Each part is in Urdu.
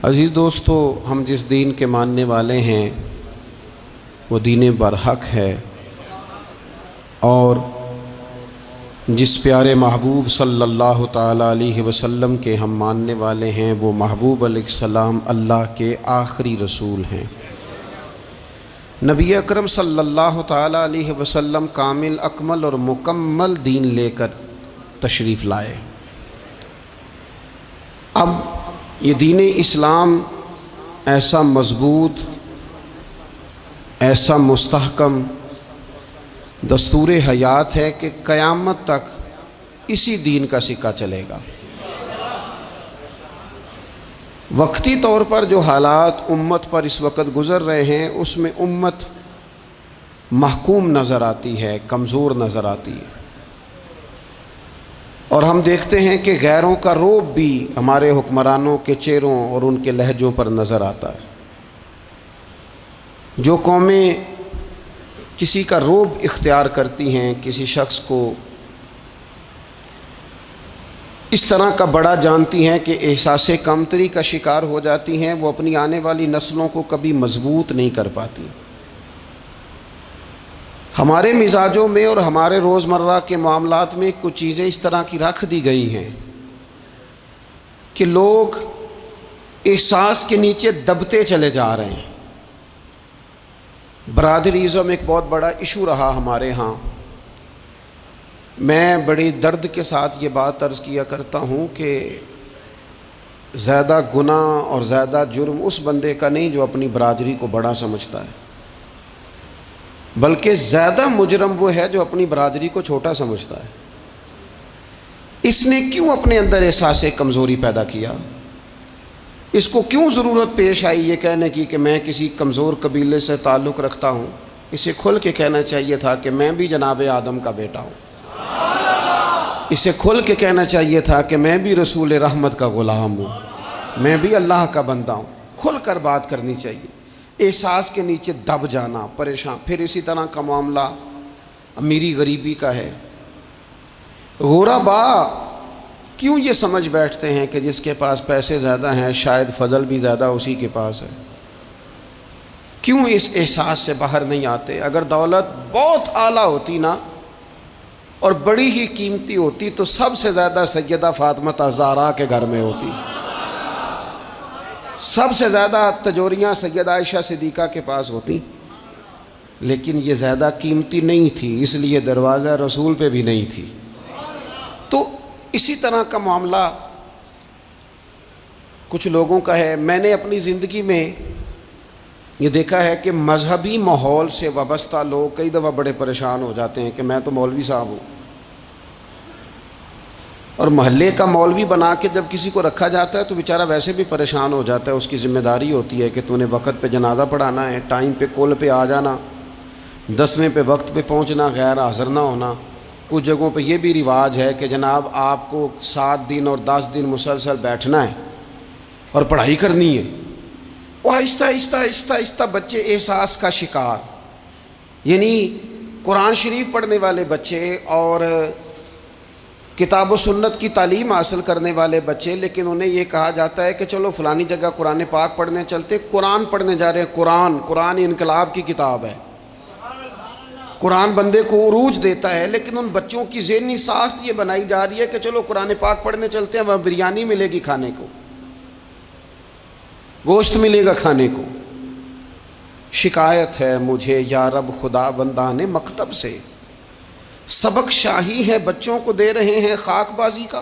عزیز دوستو، ہم جس دین کے ماننے والے ہیں وہ دین برحق ہے، اور جس پیارے محبوب صلی اللہ تعالیٰ علیہ وسلم کے ہم ماننے والے ہیں وہ محبوب علیہ السلام اللہ کے آخری رسول ہیں۔ نبی اکرم صلی اللہ تعالیٰ علیہ وسلم کامل، اکمل اور مکمل دین لے کر تشریف لائے۔ اب یہ دین اسلام ایسا مضبوط، ایسا مستحکم دستور حیات ہے کہ قیامت تک اسی دین کا سکہ چلے گا۔ وقتی طور پر جو حالات امت پر اس وقت گزر رہے ہیں اس میں امت محکوم نظر آتی ہے، کمزور نظر آتی ہے، اور ہم دیکھتے ہیں کہ غیروں کا رعب بھی ہمارے حکمرانوں کے چہروں اور ان کے لہجوں پر نظر آتا ہے۔ جو قومیں کسی کا رعب اختیار کرتی ہیں، کسی شخص کو اس طرح کا بڑا جانتی ہیں کہ احساس کمتری کا شکار ہو جاتی ہیں، وہ اپنی آنے والی نسلوں کو کبھی مضبوط نہیں کر پاتی۔ ہمارے مزاجوں میں اور ہمارے روزمرہ کے معاملات میں کچھ چیزیں اس طرح کی رکھ دی گئی ہیں کہ لوگ احساس کے نیچے دبتے چلے جا رہے ہیں۔ برادریزم ایک بہت بڑا ایشو رہا ہمارے ہاں۔ میں بڑی درد کے ساتھ یہ بات عرض کیا کرتا ہوں کہ زیادہ گناہ اور زیادہ جرم اس بندے کا نہیں جو اپنی برادری کو بڑا سمجھتا ہے، بلکہ زیادہ مجرم وہ ہے جو اپنی برادری کو چھوٹا سمجھتا ہے۔ اس نے کیوں اپنے اندر احساس کمزوری پیدا کیا؟ اس کو کیوں ضرورت پیش آئی یہ کہنے کی کہ میں کسی کمزور قبیلے سے تعلق رکھتا ہوں؟ اسے کھل کے کہنا چاہیے تھا کہ میں بھی جناب آدم کا بیٹا ہوں۔ اسے کھل کے کہنا چاہیے تھا کہ میں بھی رسول رحمت کا غلام ہوں، میں بھی اللہ کا بندہ ہوں۔ کھل کر بات کرنی چاہیے۔ احساس کے نیچے دب جانا، پریشان۔ پھر اسی طرح کا معاملہ امیری غریبی کا ہے۔ غربا کیوں یہ سمجھ بیٹھتے ہیں کہ جس کے پاس پیسے زیادہ ہیں شاید فضل بھی زیادہ اسی کے پاس ہے؟ کیوں اس احساس سے باہر نہیں آتے؟ اگر دولت بہت اعلیٰ ہوتی نا اور بڑی ہی قیمتی ہوتی تو سب سے زیادہ سیدہ فاطمہ زہرا کے گھر میں ہوتی، سب سے زیادہ تجوریاں سیدہ عائشہ صدیقہ کے پاس ہوتی، لیکن یہ زیادہ قیمتی نہیں تھی، اس لیے دروازہ رسول پہ بھی نہیں تھی۔ تو اسی طرح کا معاملہ کچھ لوگوں کا ہے۔ میں نے اپنی زندگی میں یہ دیکھا ہے کہ مذہبی ماحول سے وابستہ لوگ کئی دفعہ بڑے پریشان ہو جاتے ہیں کہ میں تو مولوی صاحب ہوں، اور محلے کا مولوی بنا کے جب کسی کو رکھا جاتا ہے تو بیچارہ ویسے بھی پریشان ہو جاتا ہے۔ اس کی ذمہ داری ہوتی ہے کہ تو نے وقت پہ جنازہ پڑھانا ہے، ٹائم پہ کول پہ آ جانا، 10ویں پہ وقت پہ پہنچنا، غیر حاضر نہ ہونا۔ کچھ جگہوں پہ یہ بھی رواج ہے کہ جناب آپ کو 7 دن اور 10 دن مسلسل بیٹھنا ہے اور پڑھائی کرنی ہے۔ وہ آہستہ آہستہ آہستہ آہستہ بچے احساس کا شکار، یعنی قرآن شریف پڑھنے والے بچے اور کتاب و سنت کی تعلیم حاصل کرنے والے بچے، لیکن انہیں یہ کہا جاتا ہے کہ چلو فلانی جگہ قرآن پاک پڑھنے چلتے، قرآن پڑھنے جا رہے ہیں۔ قرآن انقلاب کی کتاب ہے، قرآن بندے کو عروج دیتا ہے، لیکن ان بچوں کی ذہنی ساخت یہ بنائی جا رہی ہے کہ چلو قرآن پاک پڑھنے چلتے ہیں، وہاں بریانی ملے گی کھانے کو، گوشت ملے گا کھانے کو۔ شکایت ہے مجھے یا رب خدا بندان مکتب سے، سبق شاہی ہے بچوں کو دے رہے ہیں خاک بازی کا۔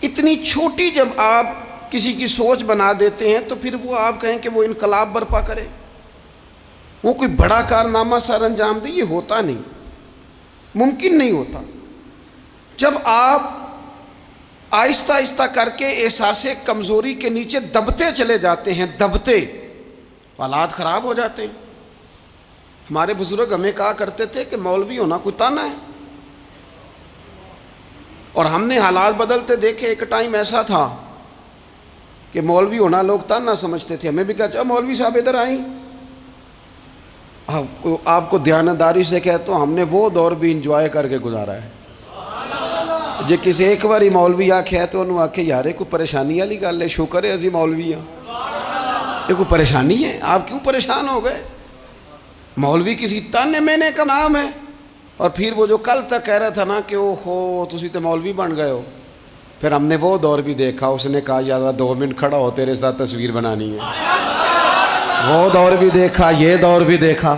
اتنی چھوٹی جب آپ کسی کی سوچ بنا دیتے ہیں تو پھر وہ آپ کہیں کہ وہ انقلاب برپا کرے، وہ کوئی بڑا کارنامہ سر انجام دے، یہ ہوتا نہیں، ممکن نہیں ہوتا۔ جب آپ آہستہ آہستہ کر کے احساس کمزوری کے نیچے دبتے چلے جاتے ہیں، دبتے، حالات خراب ہو جاتے ہیں۔ ہمارے بزرگ ہمیں کہا کرتے تھے کہ مولوی ہونا کوئی تانا ہے، اور ہم نے حالات بدلتے دیکھے۔ ایک ٹائم ایسا تھا کہ مولوی ہونا لوگ تانا سمجھتے تھے، ہمیں بھی کہا مولوی صاحب ادھر آئیں۔ آپ کو دیانتداری سے کہتا ہوں ہم نے وہ دور بھی انجوائے کر کے گزارا ہے ਜੇ ਕਿਸੇ ਇੱਕ ਵਾਰੀ ਮੌਲਵੀ ਆਖਿਆ ਤਾਂ ਉਹਨੂੰ ਆਖੇ ਯਾਰ ਇਹ ਕੋਈ ਪਰੇਸ਼ਾਨੀ ਵਾਲੀ ਗੱਲ ਹੈ, ਸ਼ੁਕਰ ਹੈ ਅਸੀਂ ਮੌਲਵੀ ਹਾਂ, یہ کوئی پریشانی ہے, آپ کیوں پریشان ہو گئے؟ مولوی کسی تانے مینے کا نام ہے. اور پھر وہ جو کل تک کہہ رہا تھا نا کہ او ہو تسی تو مولوی بن گئے ہو, پھر ہم نے وہ دور بھی دیکھا, اس نے کہا یار 2 منٹ کھڑا ہو تیرے ساتھ تصویر بنانی ہے, وہ دور بھی دیکھا, یہ دور بھی دیکھا.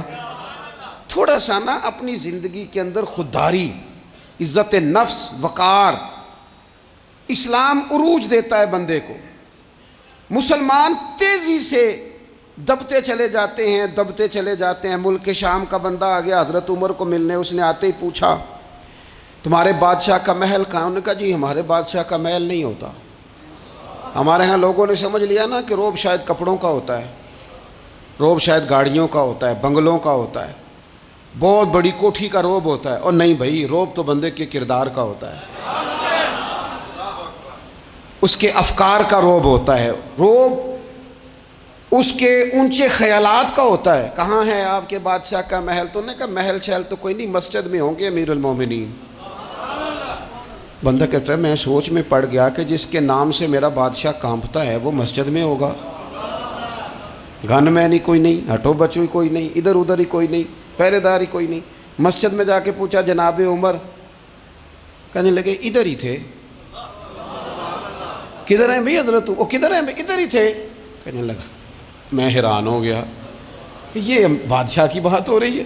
تھوڑا سا نا اپنی زندگی کے اندر خودداری, عزت نفس, وقار, اسلام عروج دیتا ہے بندے کو. مسلمان تیزی سے دبتے چلے جاتے ہیں. ملک شام کا بندہ آ گیا حضرت عمر کو ملنے, اس نے آتے ہی پوچھا تمہارے بادشاہ کا محل کہاں؟ انہوں نے کہا جی ہمارے بادشاہ کا محل نہیں ہوتا. ہمارے ہاں لوگوں نے سمجھ لیا نا کہ روب شاید کپڑوں کا ہوتا ہے, روب شاید گاڑیوں کا ہوتا ہے, بنگلوں کا ہوتا ہے, بہت بڑی کوٹھی کا روب ہوتا ہے. اور نہیں بھائی, روب تو بندے کے کردار کا ہوتا ہے, اس کے افکار کا روب ہوتا ہے, روب اس کے اونچے خیالات کا ہوتا ہے. کہاں ہے آپ کے بادشاہ کا محل؟ تو نے کہا محل شہل تو کوئی نہیں, مسجد میں ہوں گے امیر المومنین. بندہ کہتا ہے میں سوچ میں پڑ گیا کہ جس کے نام سے میرا بادشاہ کانپتا ہے وہ مسجد میں ہوگا. گن مین ہی کوئی نہیں, ہٹو بچو ہی کوئی نہیں, ادھر ادھر ہی کوئی نہیں, پہرے دار ہی کوئی نہیں. مسجد میں جا کے پوچھا جناب عمر, کہنے لگے ادھر ہی تھے. کدھر ہیں بھئی حضرت؟ وہ کدھر ہیں بھئی؟ ادھر ہی تھے. کہنے لگا, میں حیران ہو گیا کہ یہ بادشاہ کی بات ہو رہی ہے.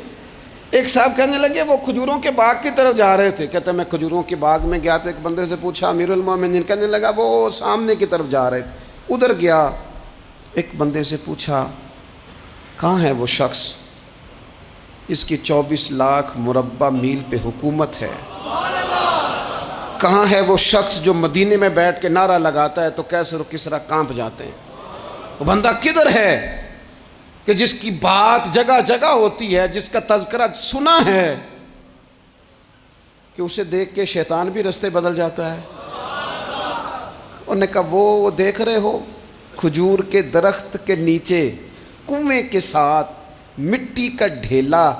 ایک صاحب کہنے لگے وہ کھجوروں کے باغ کی طرف جا رہے تھے. کہتے ہیں میں کھجوروں کے باغ میں گیا تو ایک بندے سے پوچھا امیر المومنین, کہنے لگا وہ سامنے کی طرف جا رہے تھے. ادھر گیا, ایک بندے سے پوچھا کہاں ہے وہ شخص اس کی 24 لاکھ مربع میل پہ حکومت ہے؟ کہاں ہے وہ شخص جو مدینے میں بیٹھ کے نعرہ لگاتا ہے تو کیسر و کسرا کانپ جاتے ہیں؟ وہ بندہ کدھر ہے کہ جس کی بات جگہ جگہ ہوتی ہے, جس کا تذکرہ سنا ہے کہ اسے دیکھ کے شیطان بھی رستے بدل جاتا ہے؟ انہوں نے کہا وہ دیکھ رہے ہو کھجور کے درخت کے نیچے کنویں کے ساتھ مٹی کا ڈھیلا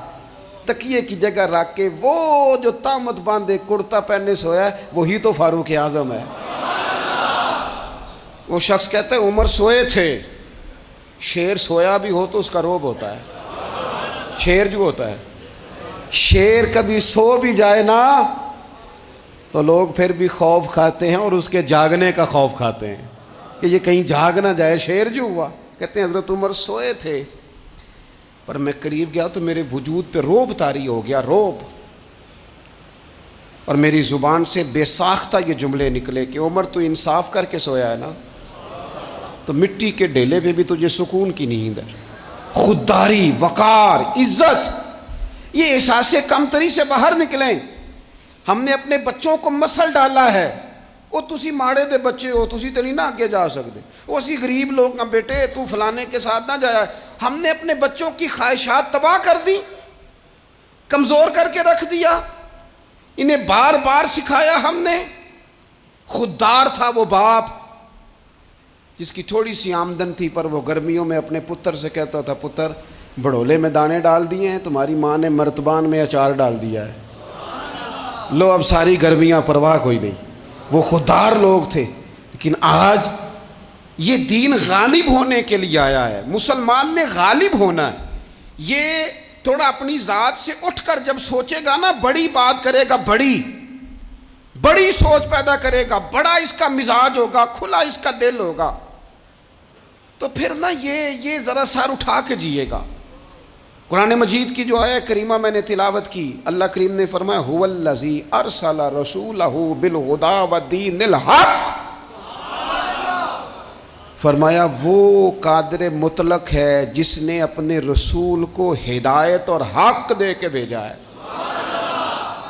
تکیے کی جگہ رکھ کے وہ جو تامت باندھے کرتا پہنے سویا ہے وہی تو فاروق اعظم ہے. وہ شخص کہتا ہے عمر سوئے تھے. شیر سویا بھی ہو تو اس کا روب ہوتا ہے. شیر جو ہوتا ہے, شیر کبھی سو بھی جائے نا تو لوگ پھر بھی خوف کھاتے ہیں, اور اس کے جاگنے کا خوف کھاتے ہیں کہ یہ کہیں جاگ نہ جائے. شیر جو ہوا, کہتے ہیں حضرت عمر سوئے تھے پر میں قریب گیا تو میرے وجود پہ روب طاری ہو گیا, روب, اور میری زبان سے بے ساختہ یہ جملے نکلے کہ عمر تو انصاف کر کے سویا ہے نا, تو مٹی کے ڈھیلے پہ بھی تجھے سکون کی نیند ہے. خودداری, وقار, عزت, یہ احساس کمتری سے باہر نکلیں. ہم نے اپنے بچوں کو مسل ڈالا ہے, وہ تسی ماڑے دے بچے ہو, تسی تو نہیں نہ آگے جا سکتے, وہ اسی غریب لوگ ہیں بیٹے تو فلانے کے ساتھ نہ جایا. ہم نے اپنے بچوں کی خواہشات تباہ کر دی, کمزور کر کے رکھ دیا, انہیں بار بار سکھایا ہم نے. خوددار تھا وہ باپ جس کی تھوڑی سی آمدن تھی پر وہ گرمیوں میں اپنے پتر سے کہتا تھا پتر بڑولے میں دانے ڈال دیے ہیں, تمہاری ماں نے مرتبان میں اچار ڈال دیا ہے, لو اب ساری گرمیاں پرواہ کوئی نہیں. وہ خوددار لوگ تھے. لیکن آج یہ دین غالب ہونے کے لیے آیا ہے, مسلمان نے غالب ہونا ہے. یہ تھوڑا اپنی ذات سے اٹھ کر جب سوچے گا نا, بڑی بات کرے گا, بڑی سوچ پیدا کرے گا, بڑا اس کا مزاج ہوگا, کھلا اس کا دل ہوگا, تو پھر نا یہ ذرا سر اٹھا کے جیے گا. قرآن مجید کی جو آیہ کریمہ میں نے تلاوت کی, اللہ کریم نے فرمایا هو الذی ارسل رسولہ بالہدی ودین الحق, فرمایا وہ قادر مطلق ہے جس نے اپنے رسول کو ہدایت اور حق دے کے بھیجا ہے.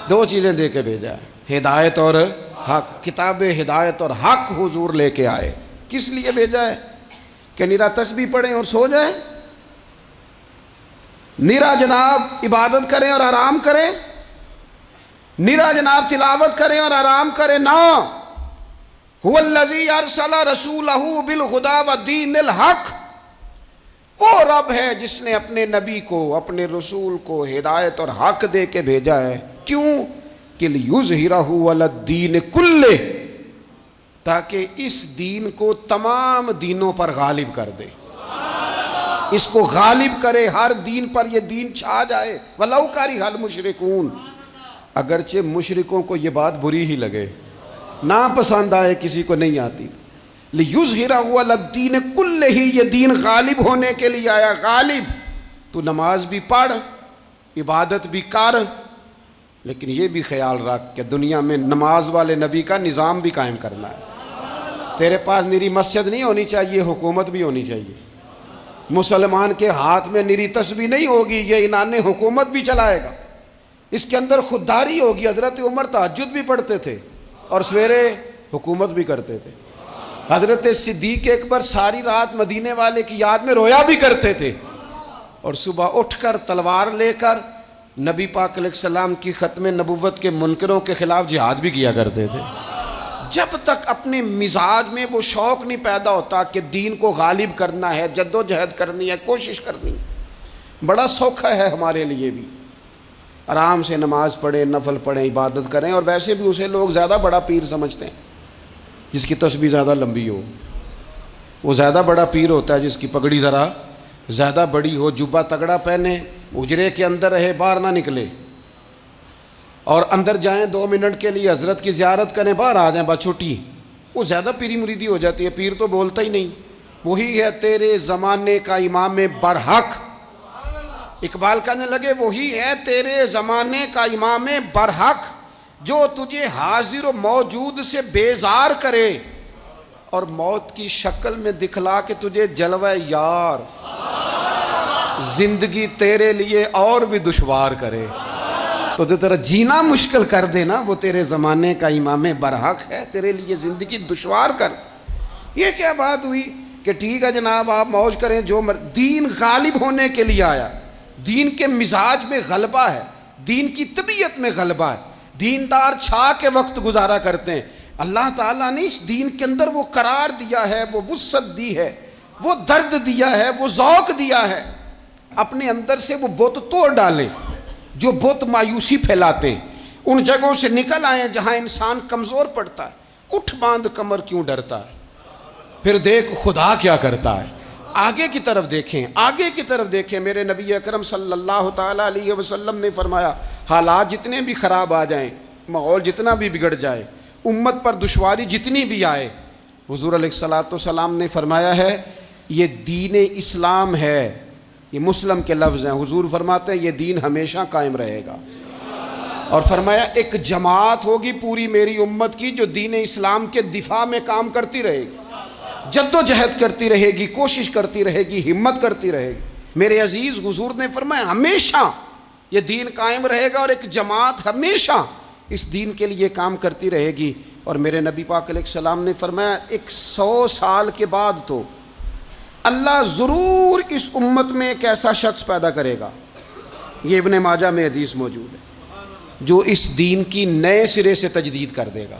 2 چیزیں دے کے بھیجا ہے, ہدایت اور حق. کتاب ہدایت اور حق حضور لے کے آئے. کس لیے بھیجا ہے؟ کہ نیرا تسبیح پڑھیں اور سو جائیں, نیرا جناب عبادت کریں اور آرام کریں, نیرا جناب تلاوت کریں اور آرام کریں نا. هو الذی ارسل رسولہ بالہدی ودین الحق, وہ رب ہے جس نے اپنے نبی کو, اپنے رسول کو ہدایت اور حق دے کے بھیجا ہے. کیوں کہ لیظہرہ علی الدین کلہ، تاکہ اس دین کو تمام دینوں پر غالب کر دے، اس کو غالب کرے، ہر دین پر یہ دین چھا جائے۔ وَلَوْ كَرِهَ الْمُشْرِكُونَ، اگرچہ مشرکوں کو یہ بات بری ہی لگے، ناپسند آئے، کسی کو نہیں آتی، لِيُظْهِرَهُ عَلَى الدِّينِ كُلِّهِ، یہ دین غالب ہونے کے لیے آیا۔ غالب، تو نماز بھی پڑھ، عبادت بھی کر، لیکن یہ بھی خیال رکھ کہ دنیا میں نماز والے نبی کا نظام بھی قائم کرنا ہے۔ تیرے پاس نری مسجد نہیں ہونی چاہیے، حکومت بھی ہونی چاہیے۔ مسلمان کے ہاتھ میں نری تسبیح نہیں ہوگی، یہ انان حکومت بھی چلائے گا۔ اس کے اندر خودداری ہوگی۔ حضرت عمر تہجد بھی پڑھتے تھے اور سویرے حکومت بھی کرتے تھے۔ حضرت صدیق اکبر ساری رات مدینے والے کی یاد میں رویا بھی کرتے تھے، اور صبح اٹھ کر تلوار لے کر نبی پاک علیہ السلام کی ختم نبوت کے منکروں کے خلاف جہاد بھی کیا کرتے تھے۔ جب تک اپنے مزاج میں وہ شوق نہیں پیدا ہوتا کہ دین کو غالب کرنا ہے، جد و جہد کرنی ہے، کوشش کرنی ہے، بڑا سوکھا ہے ہمارے لیے بھی، آرام سے نماز پڑھیں، نفل پڑھیں، عبادت کریں۔ اور ویسے بھی اسے لوگ زیادہ بڑا پیر سمجھتے ہیں جس کی تسبیح زیادہ لمبی ہو، وہ زیادہ بڑا پیر ہوتا ہے جس کی پگڑی ذرا زیادہ بڑی ہو، جبہ تگڑا پہنے، اجرے کے اندر رہے، باہر نہ نکلے، اور اندر جائیں 2 منٹ کے لیے حضرت کی زیارت کریں، باہر آ جائیں، بس چھٹی، وہ زیادہ پیری مریدی ہو جاتی ہے۔ پیر تو بولتا ہی نہیں۔ وہی ہے تیرے زمانے کا امام برحق، اقبال کہنے لگے وہی ہے تیرے زمانے کا امام برحق، جو تجھے حاضر و موجود سے بیزار کرے اور موت کی شکل میں دکھلا کے تجھے جلوہ یار، زندگی تیرے لیے اور بھی دشوار کرے، تو جو تیرا جینا مشکل کر دے نا، وہ تیرے زمانے کا امام برحق ہے، تیرے لیے زندگی دشوار کر۔ یہ کیا بات ہوئی کہ ٹھیک ہے جناب آپ موج کریں جو دین غالب ہونے کے لیے آیا، دین کے مزاج میں غلبہ ہے، دین کی طبیعت میں غلبہ ہے، دیندار چھا کے وقت گزارا کرتے ہیں۔ اللہ تعالیٰ نے اس دین کے اندر وہ قرار دیا ہے، وہ وسعت دی ہے، وہ درد دیا ہے، وہ ذوق دیا ہے۔ اپنے اندر سے وہ بت توڑ ڈالیں جو بت مایوسی پھیلاتے ہیں، ان جگہوں سے نکل آئیں جہاں انسان کمزور پڑتا ہے۔ اٹھ باندھ کمر کیوں ڈرتا ہے، پھر دیکھ خدا کیا کرتا ہے۔ آگے کی طرف دیکھیں، آگے کی طرف دیکھیں۔ میرے نبی اکرم صلی اللہ تعالیٰ علیہ وسلم نے فرمایا حالات جتنے بھی خراب آ جائیں، ماحول جتنا بھی بگڑ جائے، امت پر دشواری جتنی بھی آئے، حضور علیہ الصلوۃ والسلام نے فرمایا ہے یہ دین اسلام ہے، یہ مسلم کے لفظ ہیں، حضور فرماتے ہیں یہ دین ہمیشہ قائم رہے گا۔ اور فرمایا ایک جماعت ہوگی پوری میری امت کی جو دین اسلام کے دفاع میں کام کرتی رہے گی، جد و جہد کرتی رہے گی، کوشش کرتی رہے گی، ہمت کرتی رہے گی۔ میرے عزیز حضور نے فرمایا ہمیشہ یہ دین قائم رہے گا، اور ایک جماعت ہمیشہ اس دین کے لیے کام کرتی رہے گی۔ اور میرے نبی پاک علیہ السلام نے فرمایا 100 سال کے بعد تو اللہ ضرور اس امت میں ایک ایسا شخص پیدا کرے گا، یہ ابن ماجہ میں حدیث موجود ہے، جو اس دین کی نئے سرے سے تجدید کر دے گا۔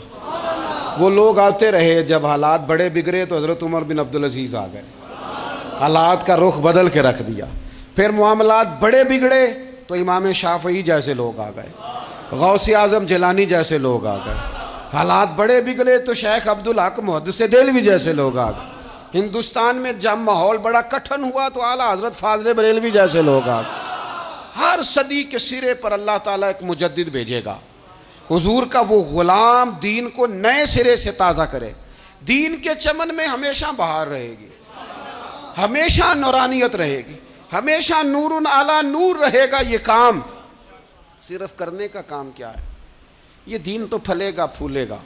وہ لوگ آتے رہے، جب حالات بڑے بگڑے تو حضرت عمر بن عبدالعزیز آ گئے، حالات کا رخ بدل کے رکھ دیا۔ پھر معاملات بڑے بگڑے تو امام شافعی جیسے لوگ آ گئے، غوث اعظم جیلانی جیسے لوگ آ گئے۔ حالات بڑے بگڑے تو شیخ عبدالحق محدث دہلوی جیسے لوگ آ گئے۔ ہندوستان میں جب ماحول بڑا کٹھن ہوا تو اعلیٰ حضرت فاضل بریلوی جیسے لوگ آ گئے۔ ہر صدی کے سرے پر اللہ تعالیٰ ایک مجدد بھیجے گا، حضور کا وہ غلام دین کو نئے سرے سے تازہ کرے۔ دین کے چمن میں ہمیشہ بہار رہے گی، ہمیشہ نورانیت رہے گی، ہمیشہ نور اعلیٰ نور رہے گا۔ یہ کام صرف کرنے کا کام کیا ہے، یہ دین تو پھلے گا پھولے گا۔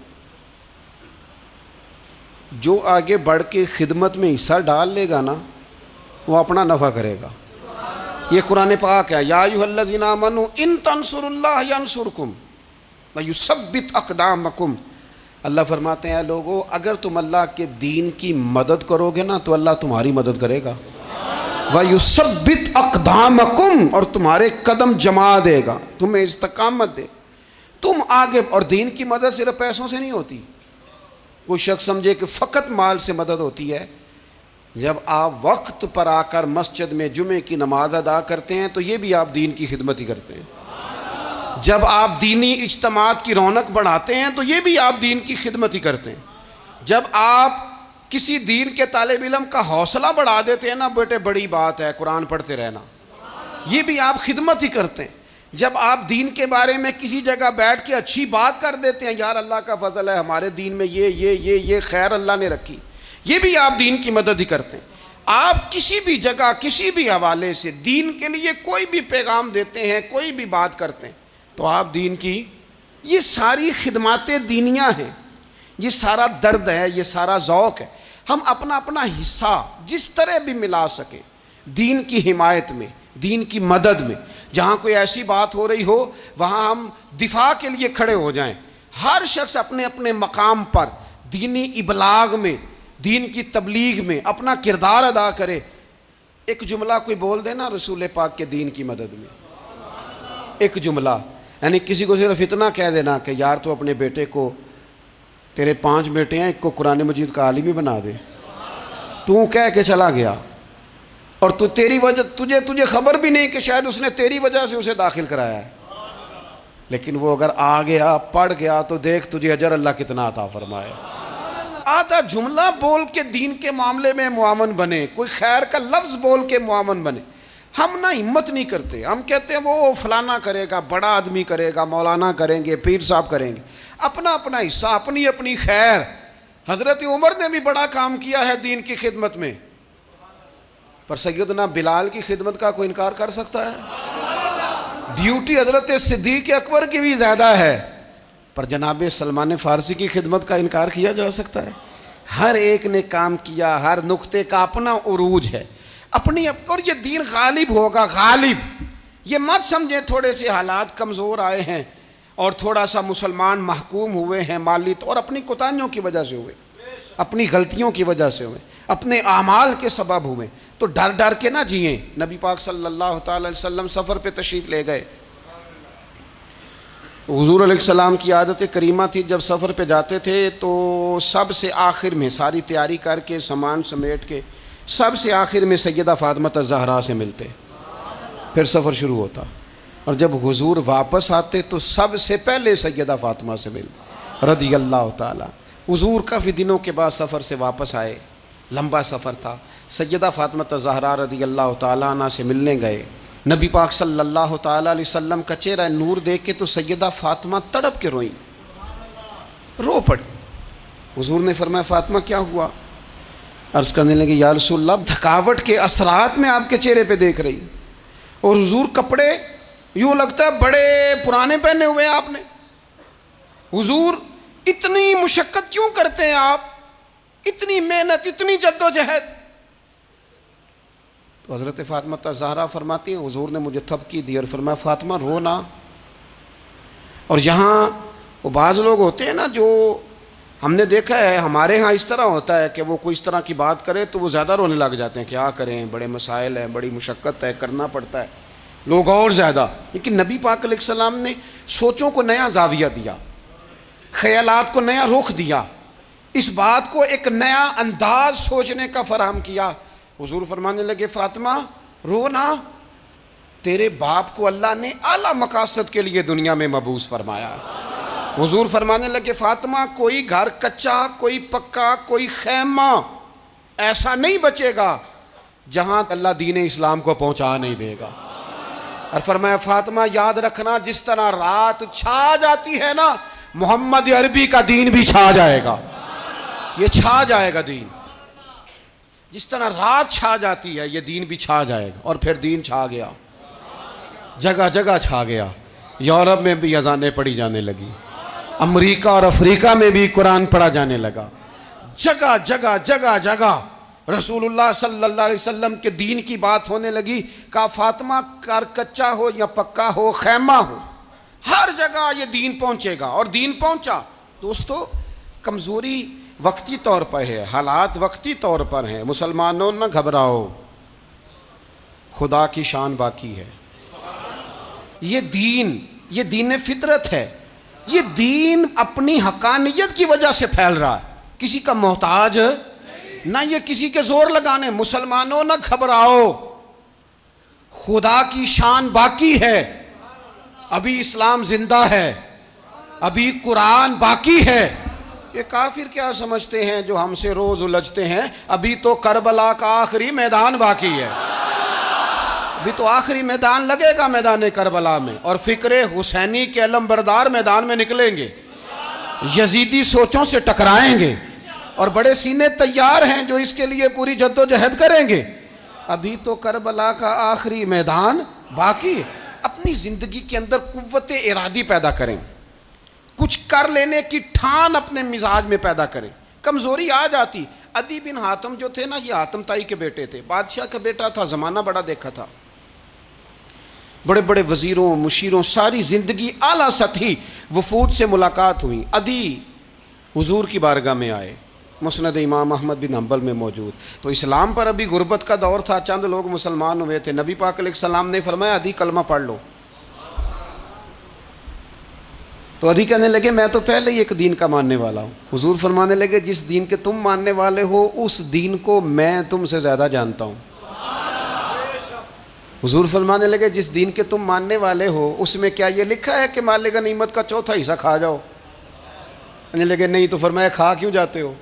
جو آگے بڑھ کے خدمت میں حصہ ڈال لے گا نا، وہ اپنا نفع کرے گا۔ یہ قرآن پاک ہے، یا ایھا الذین آمنوا ان تنصروا اللہ ینصرکم ویثبت اقدامکم۔ اللہ فرماتے ہیں اے لوگو اگر تم اللہ کے دین کی مدد کرو گے نا تو اللہ تمہاری مدد کرے گا، ویثبت اقدامکم، اور تمہارے قدم جما دے گا، تمہیں استقامت دے، تم آگے۔ اور دین کی مدد صرف پیسوں سے نہیں ہوتی۔ کوئی شخص سمجھے کہ فقط مال سے مدد ہوتی ہے، جب آپ وقت پر آ کر مسجد میں جمعے کی نماز ادا کرتے ہیں تو یہ بھی آپ دین کی خدمت ہی کرتے ہیں۔ جب آپ دینی اجتماعات کی رونق بڑھاتے ہیں تو یہ بھی آپ دین کی خدمت ہی کرتے ہیں۔ جب آپ کسی دین کے طالب علم کا حوصلہ بڑھا دیتے ہیں نا، بیٹے بڑی بات ہے قرآن پڑھتے رہنا، یہ بھی آپ خدمت ہی کرتے ہیں۔ جب آپ دین کے بارے میں کسی جگہ بیٹھ کے اچھی بات کر دیتے ہیں، یار اللہ کا فضل ہے ہمارے دین میں یہ خیر اللہ نے رکھی، یہ بھی آپ دین کی مدد ہی کرتے ہیں۔ آپ کسی بھی جگہ کسی بھی حوالے سے دین کے لیے کوئی بھی پیغام دیتے ہیں، کوئی بھی بات کرتے ہیں، تو آپ دین کی یہ ساری خدمات دینیاں ہیں، یہ سارا درد ہے، یہ سارا ذوق ہے۔ ہم اپنا اپنا حصہ جس طرح بھی ملا سکیں دین کی حمایت میں، دین کی مدد میں۔ جہاں کوئی ایسی بات ہو رہی ہو وہاں ہم دفاع کے لیے کھڑے ہو جائیں۔ ہر شخص اپنے اپنے مقام پر دینی ابلاغ میں، دین کی تبلیغ میں اپنا کردار ادا کرے۔ ایک جملہ کوئی بول دے نا رسول پاک کے دین کی مدد میں، ایک جملہ، یعنی کسی کو صرف اتنا کہہ دینا کہ یار تو اپنے بیٹے کو، تیرے 5 بیٹے ہیں، ایک کو قرآن مجید کا عالم ہی بنا دے، تو کہہ کے چلا گیا اور تو تیری وجہ تجھے خبر بھی نہیں کہ شاید اس نے تیری وجہ سے اسے داخل کرایا ہے، لیکن وہ اگر آ گیا پڑھ گیا تو دیکھ تجھے اجر اللہ کتنا عطا فرمائے۔ آدھا جملہ بول کے دین کے معاملے میں معاون بنے، کوئی خیر کا لفظ بول کے معاون بنے۔ ہم نہ ہمت نہیں کرتے، ہم کہتے ہیں وہ فلانا کرے گا، بڑا آدمی کرے گا، مولانا کریں گے، پیر صاحب کریں گے، اپنا اپنا حصہ، اپنی اپنی خیر۔ حضرت عمر نے بھی بڑا کام کیا ہے دین کی خدمت میں، پر سیدنا بلال کی خدمت کا کوئی انکار کر سکتا ہے؟ ڈیوٹی حضرت صدیق اکبر کی بھی زیادہ ہے، پر جناب سلمان فارسی کی خدمت کا انکار کیا جا سکتا ہے؟ ہر ایک نے کام کیا، ہر نقطے کا اپنا عروج ہے، اپنی، اور یہ دین غالب ہوگا، غالب۔ یہ مت سمجھیں تھوڑے سے حالات کمزور آئے ہیں اور تھوڑا سا مسلمان محکوم ہوئے ہیں مالی طور، اپنی کوتاہیوں کی وجہ سے ہوئے، اپنی غلطیوں کی وجہ سے ہوئے، اپنے اعمال کے سبب ہوئے، تو ڈر ڈر کے نہ جئیں۔ نبی پاک صلی اللہ تعالی علیہ وسلم سفر پہ تشریف لے گئے، حضور علیہ السلام کی عادت کریمہ تھی جب سفر پہ جاتے تھے تو سب سے آخر میں ساری تیاری کر کے سامان سمیٹ کے سب سے آخر میں سیدہ فاطمہ الزہرا سے ملتے، پھر سفر شروع ہوتا، اور جب حضور واپس آتے تو سب سے پہلے سیدہ فاطمہ سے ملتے رضی اللہ تعالیٰ۔ حضور کافی دنوں کے بعد سفر سے واپس آئے، لمبا سفر تھا، سیدہ فاطمہ الزہرا رضی اللہ تعالیٰ عنہ سے ملنے گئے۔ نبی پاک صلی اللہ تعالیٰ علیہ وسلم کا چہرہ نور دیکھ کے تو سیدہ فاطمہ تڑپ کے روئیں، رو پڑی۔ حضور نے فرمایا فاطمہ کیا ہوا؟ عرض کرنے لگے یا رسول اللہ تھکاوٹ کے اثرات میں آپ کے چہرے پہ دیکھ رہی، اور حضور کپڑے یوں لگتا ہے بڑے پرانے پہنے ہوئے ہیں آپ نے، حضور اتنی مشقت کیوں کرتے ہیں آپ، اتنی محنت، اتنی جدوجہد؟ تو حضرت فاطمہ الزہرا فرماتی ہیں حضور نے مجھے تھپکی دی اور فرمایا فاطمہ رو نہ۔ اور یہاں وہ بعض لوگ ہوتے ہیں نا جو ہم نے دیکھا ہے، ہمارے ہاں اس طرح ہوتا ہے کہ وہ کوئی اس طرح کی بات کرے تو وہ زیادہ رونے لگ جاتے ہیں، کیا کریں، بڑے مسائل ہیں، بڑی مشقت ہے، کرنا پڑتا ہے، لوگ اور زیادہ۔ لیکن نبی پاک علیہ السلام نے سوچوں کو نیا زاویہ دیا، خیالات کو نیا رخ دیا، اس بات کو ایک نیا انداز سوچنے کا فراہم کیا۔ حضور فرمانے لگے فاطمہ رو نہ، تیرے باپ کو اللہ نے اعلیٰ مقاصد کے لیے دنیا میں مبعوث فرمایا۔ حضور فرمانے لگے فاطمہ کوئی گھر کچا، کوئی پکا، کوئی خیمہ ایسا نہیں بچے گا جہاں اللہ دین اسلام کو پہنچا نہیں دے گا۔ اور فرمایا فاطمہ یاد رکھنا جس طرح رات چھا جاتی ہے نا، محمد عربی کا دین بھی چھا جائے گا، یہ چھا جائے گا دین، جس طرح رات چھا جاتی ہے یہ دین بھی چھا جائے گا۔ اور پھر دین چھا گیا، جگہ جگہ چھا گیا، یورپ میں بھی اذانیں پڑھی جانے لگی، امریکہ اور افریقہ میں بھی قرآن پڑھا جانے لگا، جگہ جگہ جگہ جگہ رسول اللہ صلی اللہ علیہ وسلم کے دین کی بات ہونے لگی۔ کہا فاطمہ کار کچا ہو یا پکا ہو، خیمہ ہو، ہر جگہ یہ دین پہنچے گا، اور دین پہنچا۔ دوستو کمزوری وقتی طور پر ہے، حالات وقتی طور پر ہیں، مسلمانوں نہ گھبراؤ، خدا کی شان باقی ہے۔ یہ دین فطرت ہے، یہ دین اپنی حقانیت کی وجہ سے پھیل رہا ہے، کسی کا محتاج نہ یہ کسی کے زور لگانے۔ مسلمانوں نہ گھبراؤ، خدا کی شان باقی ہے، ابھی اسلام زندہ ہے، ابھی قرآن باقی ہے۔ یہ کافر کیا سمجھتے ہیں جو ہم سے روز الجھتے ہیں؟ ابھی تو کربلا کا آخری میدان باقی ہے، ابھی تو آخری میدان لگے گا میدان کربلا میں، اور فکر حسینی کے علم بردار میدان میں نکلیں گے، یزیدی سوچوں سے ٹکرائیں گے، اور بڑے سینے تیار ہیں جو اس کے لیے پوری جدوجہد کریں گے۔ ابھی تو کربلا کا آخری میدان باقی ہے۔ اپنی زندگی کے اندر قوت ارادی پیدا کریں، کچھ کر لینے کی ٹھان اپنے مزاج میں پیدا کریں۔ کمزوری آ جاتی۔ عدی بن حاتم جو تھے نا، یہ حاتم تائی کے بیٹے تھے، بادشاہ کا بیٹا تھا، زمانہ بڑا دیکھا تھا، بڑے بڑے وزیروں مشیروں، ساری زندگی اعلیٰ سطحی وفود سے ملاقات ہوئی۔ عدی حضور کی بارگاہ میں آئے، مسند امام احمد بن حنبل میں موجود۔ تو اسلام پر ابھی غربت کا دور تھا، چند لوگ مسلمان ہوئے تھے۔ نبی پاک علیہ السلام نے فرمایا عدی کلمہ پڑھ لو۔ تو عدی کہنے لگے میں تو پہلے ہی ایک دین کا ماننے والا ہوں۔ حضور فرمانے لگے جس دین کے تم ماننے والے ہو اس دین کو میں تم سے زیادہ جانتا ہوں۔ حضور فرمانے لگے جس دین کے تم ماننے والے ہو اس میں کیا یہ لکھا ہے کہ مال غنیمت کا چوتھا حصہ کھا جاؤ؟ کہنے لگے نہیں۔ تو فرمایا کھا کیوں جاتے ہو؟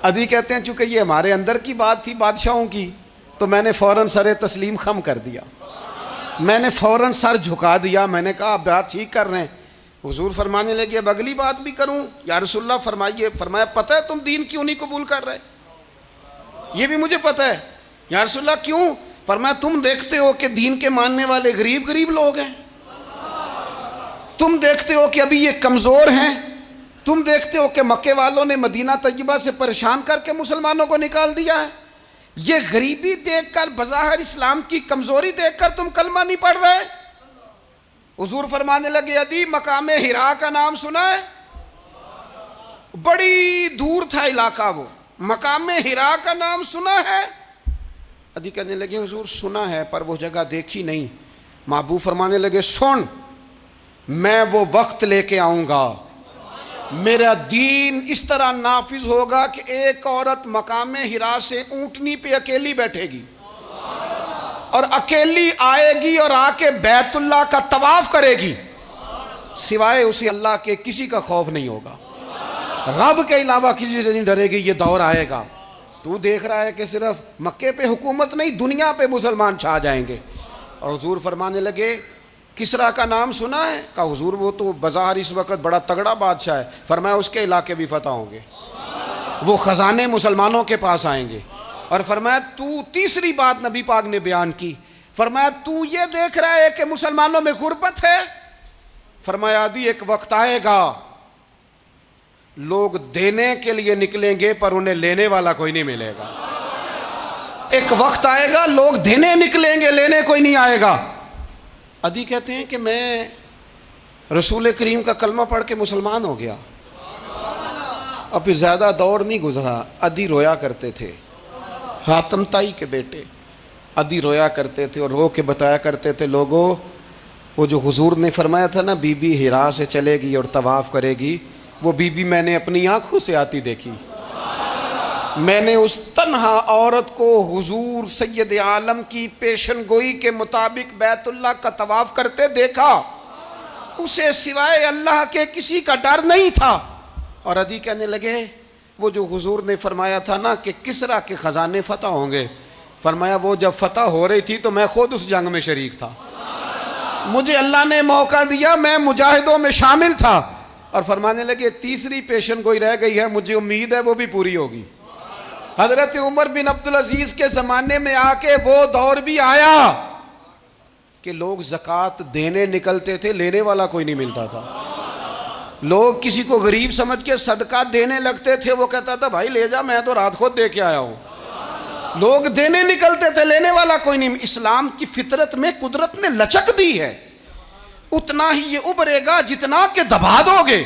عدی کہتے ہیں چونکہ یہ ہمارے اندر کی بات تھی بادشاہوں کی، تو میں نے فوراً سر تسلیم خم کر دیا، میں نے فوراً سر جھکا دیا، میں نے کہا آپ بات ٹھیک کر رہے ہیں۔ حضور فرمانے لگے اب اگلی بات بھی کروں یا رسول اللہ فرمائیے۔ فرمایا پتہ ہے تم دین کیوں نہیں قبول کر رہے؟ یہ بھی مجھے پتہ ہے۔ یا رسول اللہ کیوں؟ فرمایا تم دیکھتے ہو کہ دین کے ماننے والے غریب غریب لوگ ہیں، تم دیکھتے ہو کہ ابھی یہ کمزور ہیں، تم دیکھتے ہو کہ مکے والوں نے مدینہ طیبہ سے پریشان کر کے مسلمانوں کو نکال دیا ہے، یہ غریبی دیکھ کر بظاہر اسلام کی کمزوری دیکھ کر تم کلمہ نہیں پڑھ رہے؟ حضور فرمانے لگے عدی مقام حرا کا نام سنا ہے؟ بڑی دور تھا علاقہ، وہ مقام حرا کا نام سنا ہے؟ عدی کہنے لگے حضور سنا ہے پر وہ جگہ دیکھی نہیں۔ محبوب فرمانے لگے سن، میں وہ وقت لے کے آؤں گا، میرا دین اس طرح نافذ ہوگا کہ ایک عورت مقام حرا سے اونٹنی پہ اکیلی بیٹھے گی اور اکیلی آئے گی اور آ کے بیت اللہ کا طواف کرے گی، سوائے اسے اللہ کے کسی کا خوف نہیں ہوگا، رب کے علاوہ کسی سے نہیں ڈرے گی۔ یہ دور آئے گا، تو دیکھ رہا ہے کہ صرف مکے پہ حکومت نہیں دنیا پہ مسلمان چھا جائیں گے۔ اور حضور فرمانے لگے کسرا کا نام سنا ہے؟ کہا حضور وہ تو بظاہر اس وقت بڑا تگڑا بادشاہ ہے۔ فرمایا اس کے علاقے بھی فتح ہوں گے، وہ خزانے مسلمانوں کے پاس آئیں گے۔ اور فرمایا تو تیسری بات نبی پاک نے بیان کی، فرمایا تو یہ دیکھ رہا ہے کہ مسلمانوں میں غربت ہے؟ فرمایا عدی ایک وقت آئے گا لوگ دینے کے لیے نکلیں گے پر انہیں لینے والا کوئی نہیں ملے گا۔ ایک وقت آئے گا لوگ دینے نکلیں گے لینے کوئی نہیں آئے گا۔ عدی کہتے ہیں کہ میں رسول کریم کا کلمہ پڑھ کے مسلمان ہو گیا، اور پھر زیادہ دور نہیں گزرا، عدی رویا کرتے تھے، حاتم تائی کے بیٹے عدی رویا کرتے تھے اور رو کے بتایا کرتے تھے لوگوں وہ جو حضور نے فرمایا تھا نا بی بی حرا سے چلے گی اور طواف کرے گی، وہ بی بی میں نے اپنی آنکھوں سے آتی دیکھی، میں نے اس تنہا عورت کو حضور سید عالم کی پیشن گوئی کے مطابق بیت اللہ کا طواف کرتے دیکھا، اسے سوائے اللہ کے کسی کا ڈر نہیں تھا۔ اور عدی کہنے لگے وہ جو حضور نے فرمایا تھا نا کہ کسرا کے خزانے فتح ہوں گے، فرمایا وہ جب فتح ہو رہی تھی تو میں خود اس جنگ میں شریک تھا، مجھے اللہ نے موقع دیا، میں مجاہدوں میں شامل تھا۔ اور فرمانے لگے تیسری پیشن گوئی رہ گئی ہے، مجھے امید ہے وہ بھی پوری ہوگی۔ حضرت عمر بن عبدالعزیز کے زمانے میں آ کے وہ دور بھی آیا کہ لوگ زکوٰۃ دینے نکلتے تھے، لینے والا کوئی نہیں ملتا تھا، لوگ کسی کو غریب سمجھ کے صدقہ دینے لگتے تھے، وہ کہتا تھا بھائی لے جا میں تو رات خود دے کے آیا ہوں، لوگ دینے نکلتے تھے لینے والا کوئی نہیں۔ اسلام کی فطرت میں قدرت نے لچک دی ہے، اتنا ہی یہ ابھرے گا جتنا کہ دبا دو گے۔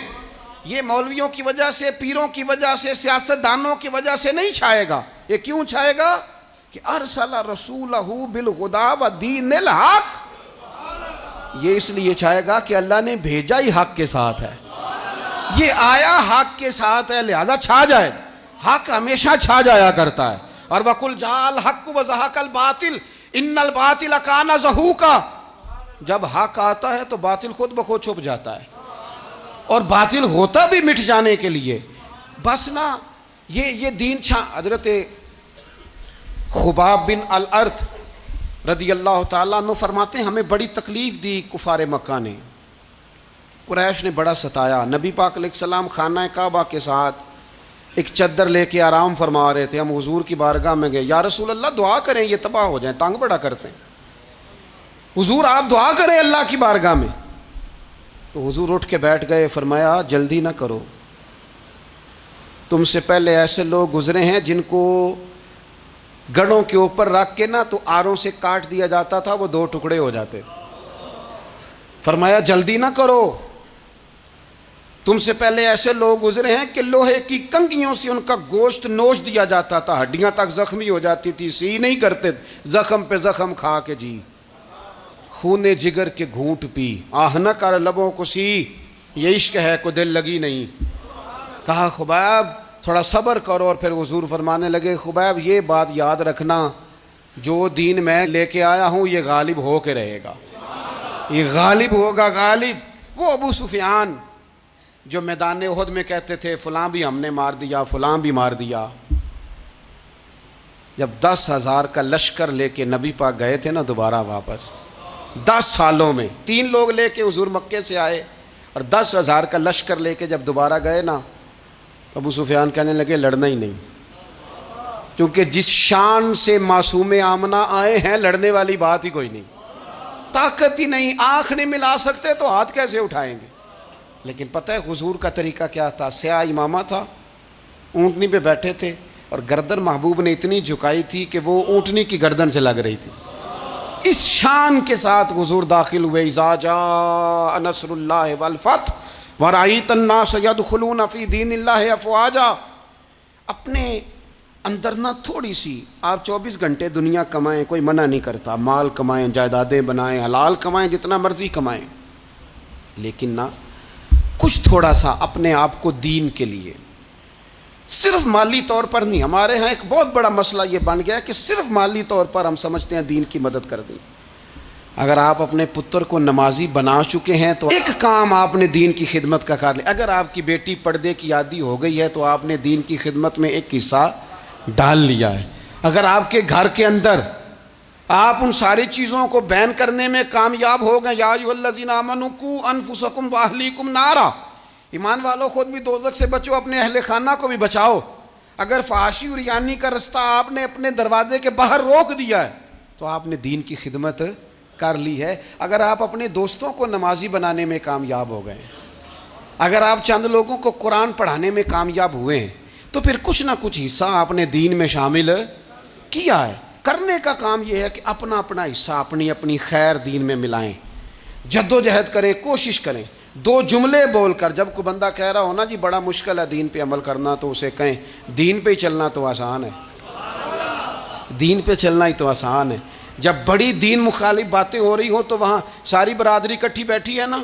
یہ مولویوں کی وجہ سے، پیروں کی وجہ سے، سیاستدانوں کی وجہ سے نہیں چھائے گا۔ یہ کیوں چھائے گا کہ ارسل رسولہ بالہدی ودین الحق، یہ اس لیے چھائے گا کہ اللہ نے بھیجا ہی حق کے ساتھ ہے، یہ آیا حق کے ساتھ ہے، لہذا چھا جائے۔ حق ہمیشہ چھا جایا کرتا ہے۔ اور وَقُلْ جَاءَ الْحَقُّ وَزَهَقَ الْبَاطِلُ إِنَّ الْبَاطِلَ كَانَ زَهُوقًا، جب حق آتا ہے تو باطل خود بخود چھپ جاتا ہے، اور باطل ہوتا بھی مٹ جانے کے لیے بس نا یہ دین حضرت خباب بن الارت رضی اللہ تعالیٰ عنہ فرماتے ہیں ہمیں بڑی تکلیف دی کفار مکہ نے، قریش نے بڑا ستایا۔ نبی پاک علیہ السلام خانہ کعبہ کے ساتھ ایک چادر لے کے آرام فرما رہے تھے، ہم حضور کی بارگاہ میں گئے، یا رسول اللہ دعا کریں یہ تباہ ہو جائیں، تنگ بڑا کرتے ہیں، حضور آپ دعا کریں اللہ کی بارگاہ میں۔ تو حضور اٹھ کے بیٹھ گئے، فرمایا جلدی نہ کرو، تم سے پہلے ایسے لوگ گزرے ہیں جن کو گڑوں کے اوپر رکھ کے نا تو آروں سے کاٹ دیا جاتا تھا، وہ 2 ٹکڑے ہو جاتے تھے۔ فرمایا جلدی نہ کرو، تم سے پہلے ایسے لوگ گزرے ہیں کہ لوہے کی کنگھیوں سے ان کا گوشت نوچ دیا جاتا تھا، ہڈیاں تک زخمی ہو جاتی تھی، سی نہیں کرتے، زخم پہ زخم کھا کے جی، خون جگر کے گھونٹ پی، آہ نہ کر لبوں کو سی، یہ عشق ہے کو دل لگی نہیں۔ کہا خبیب تھوڑا صبر کرو، اور پھر حضور فرمانے لگے خبیب یہ بات یاد رکھنا، جو دین میں لے کے آیا ہوں یہ غالب ہو کے رہے گا، یہ غالب ہوگا، غالب۔ وہ ابو سفیان جو میدان احد میں کہتے تھے فلاں بھی ہم نے مار دیا، فلاں بھی مار دیا، جب 10,000 کا لشکر لے کے نبی پاک گئے تھے نا دوبارہ واپس، 10 سالوں میں 3 لوگ لے کے حضور مکے سے آئے، اور 10,000 کا لشکر لے کے جب دوبارہ گئے نا، ابو سفیان کہنے لگے لڑنا ہی نہیں، کیونکہ جس شان سے معصوم آمنہ آئے ہیں لڑنے والی بات ہی کوئی نہیں، طاقت ہی نہیں، آنکھ نہیں ملا سکتے تو ہاتھ کیسے اٹھائیں گے۔ لیکن پتہ ہے حضور کا طریقہ کیا تھا؟ سیاہ امامہ تھا، اونٹنی پہ بیٹھے تھے، اور گردن محبوب نے اتنی جھکائی تھی کہ وہ اونٹنی کی گردن سے لگ رہی تھی، اس شان کے ساتھ حضور داخل ہوئے۔ اذا جاء نصر اللہ والفتح ورأیت الناس یدخلون فی دین اللہ افواجا۔ اپنے اندر نہ تھوڑی سی، آپ 24 گھنٹے دنیا کمائیں، کوئی منع نہیں کرتا، مال کمائیں، جائیدادیں بنائیں، حلال کمائیں، جتنا مرضی کمائیں، لیکن نہ کچھ تھوڑا سا اپنے آپ کو دین کے لیے، صرف مالی طور پر نہیں۔ ہمارے ہاں ایک بہت بڑا مسئلہ یہ بن گیا ہے کہ صرف مالی طور پر ہم سمجھتے ہیں دین کی مدد کر دیں۔ اگر آپ اپنے پتر کو نمازی بنا چکے ہیں تو ایک کام آپ نے دین کی خدمت کا کر لیا۔ اگر آپ کی بیٹی پردے کی عادی ہو گئی ہے تو آپ نے دین کی خدمت میں ایک حصہ ڈال لیا ہے۔ اگر آپ کے گھر کے اندر آپ ان ساری چیزوں کو بین کرنے میں کامیاب ہو گئے، یا ایھا الذین آمنوا قوا انفسکم واہلیکم نارا، ایمان والو خود بھی دوزخ سے بچو، اپنے اہل خانہ کو بھی بچاؤ۔ اگر فحاشی اور ریانی کا رستہ آپ نے اپنے دروازے کے باہر روک دیا ہے تو آپ نے دین کی خدمت کر لی ہے۔ اگر آپ اپنے دوستوں کو نمازی بنانے میں کامیاب ہو گئے، اگر آپ چند لوگوں کو قرآن پڑھانے میں کامیاب ہوئے ہیں، تو پھر کچھ نہ کچھ حصہ آپ نے دین میں شامل کیا ہے۔ کرنے کا کام یہ ہے کہ اپنا اپنا حصہ اپنی اپنی خیر دین میں ملائیں، جدوجہد کریں، کوشش کریں۔ 2 جملے بول کر، جب کوئی بندہ کہہ رہا ہو نا جی بڑا مشکل ہے دین پہ عمل کرنا، تو اسے کہیں دین پہ ہی چلنا تو آسان ہے، دین پہ چلنا ہی تو آسان ہے۔ جب بڑی دین مخالف باتیں ہو رہی ہوں تو وہاں ساری برادری کٹھی بیٹھی ہے نا،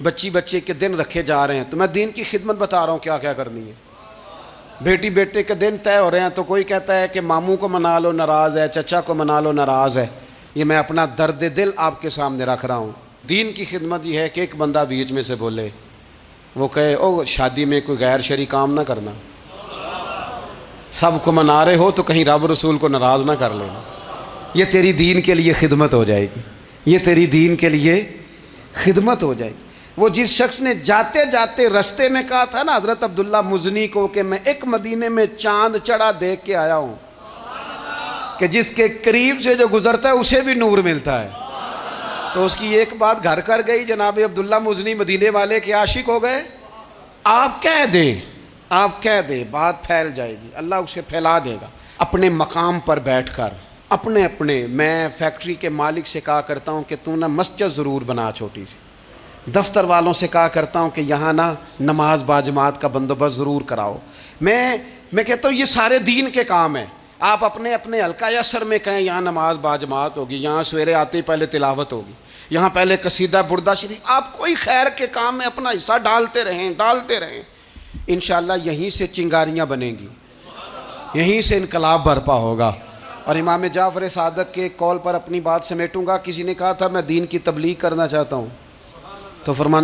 بچے کے دن رکھے جا رہے ہیں، تو میں دین کی خدمت بتا رہا ہوں کیا کیا کرنی ہے۔ بیٹے کے دن طے ہو رہے ہیں تو کوئی کہتا ہے کہ ماموں کو منا لو ناراض ہے، چچا کو منا لو ناراض ہے۔ یہ میں اپنا درد دل آپ کے سامنے رکھ رہا ہوں۔ دین کی خدمت یہ ہے کہ ایک بندہ بیچ میں سے بولے، وہ کہے او شادی میں کوئی غیر شرعی کام نہ کرنا، سب کو منا رہے ہو تو کہیں رب رسول کو ناراض نہ کر لینا۔ یہ تیری دین کے لیے خدمت ہو جائے گی، یہ تیری دین کے لیے خدمت ہو جائے گی۔ وہ جس شخص نے جاتے جاتے رستے میں کہا تھا نا حضرت عبداللہ مزنی کو کہ میں ایک مدینے میں چاند چڑھا دیکھ کے آیا ہوں کہ جس کے قریب سے جو گزرتا ہے اسے بھی نور ملتا ہے، تو اس کی ایک بات گھر کر گئی، جناب عبداللہ مزنی مدینے والے کے عاشق ہو گئے۔ آپ کہہ دیں بات پھیل جائے گی، اللہ اسے پھیلا دے گا۔ اپنے مقام پر بیٹھ کر اپنے میں فیکٹری کے مالک سے کہا کرتا ہوں کہ تو نہ مسجد ضرور بنا چھوٹی سی، دفتر والوں سے کہا کرتا ہوں کہ یہاں نہ نماز باجماعت کا بندوبست ضرور کراؤ۔ میں کہتا ہوں یہ سارے دین کے کام ہیں۔ آپ اپنے حلقہ اثر میں کہیں یہاں نماز باجماعت ہوگی، یہاں سویرے آتے ہی پہلے تلاوت ہوگی، یہاں پہلے قصیدہ بردہ شریف، آپ کوئی خیر کے کام میں اپنا حصہ ڈالتے رہیں، انشاءاللہ یہیں سے چنگاریاں بنیں گی، یہیں سے انقلاب برپا ہوگا۔ اور امام جعفر صادق کے قول پر اپنی بات سمیٹوں گا. کسی نے کہا تھا میں دین کی تبلیغ کرنا چاہتا ہوں، تو فرمانا